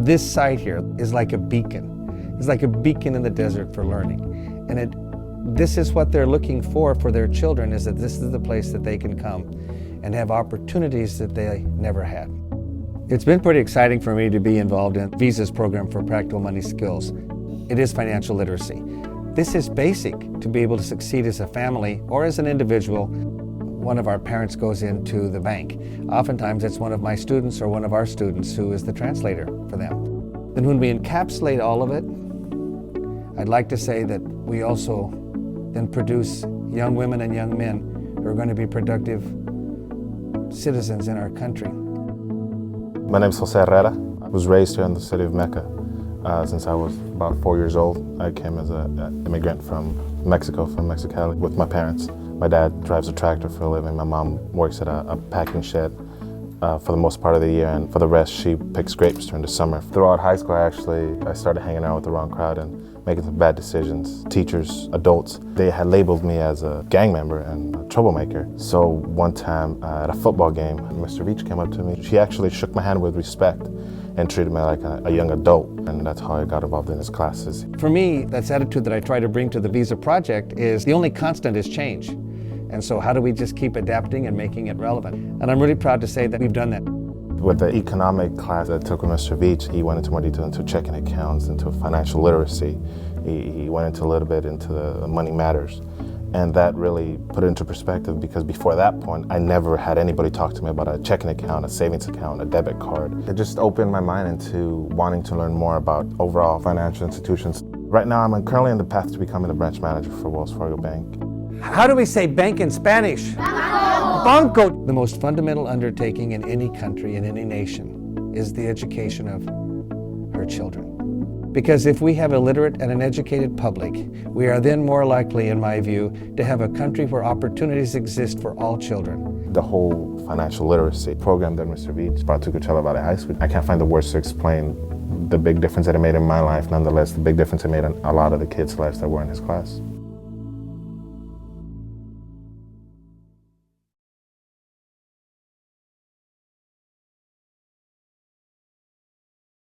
This site here is like a beacon. It's like a beacon in the desert for learning. And this is what they're looking for their children, is that this is the place that they can come and have opportunities that they never had. It's been pretty exciting for me to be involved in Visa's program for practical money skills. It is financial literacy. This is basic to be able to succeed as a family or as an individual. One of our parents goes into the bank. Oftentimes it's one of my students or one of our students who is the translator for them. Then when we encapsulate all of it, I'd like to say that we also then produce young women and young men who are going to be productive citizens in our country. My name is Jose Herrera. I was raised here in the city of Mecca. Since I was about 4 years old, I came as an immigrant from Mexico, from Mexicali, with my parents. My dad drives a tractor for a living. My mom works at a packing shed for the most part of the year, and for the rest, she picks grapes during the summer. Throughout high school, I started hanging out with the wrong crowd and making some bad decisions. Teachers, adults, they had labeled me as a gang member and a troublemaker. So one time at a football game, Mr. Veach came up to me. He actually shook my hand with respect and treated me like a young adult, and that's how I got involved in his classes. For me, that's the attitude that I try to bring to the Visa project is the only constant is change. And so how do we just keep adapting and making it relevant? And I'm really proud to say that we've done that. With the economic class that I took with Mr. Veach, he went into more detail into checking accounts, into financial literacy. He went into a little bit into the money matters. And that really put it into perspective, because before that point, I never had anybody talk to me about a checking account, a savings account, a debit card. It just opened my mind into wanting to learn more about overall financial institutions. Right now, I'm currently on the path to becoming the branch manager for Wells Fargo Bank. How do we say bank in Spanish? Banco! The most fundamental undertaking in any country, in any nation, is the education of her children. Because if we have a literate and an educated public, we are then more likely, in my view, to have a country where opportunities exist for all children. The whole financial literacy program that Mr. Veach brought to Coachella Valley High School, I can't find the words to explain the big difference that it made in my life, nonetheless, the big difference it made in a lot of the kids' lives that were in his class.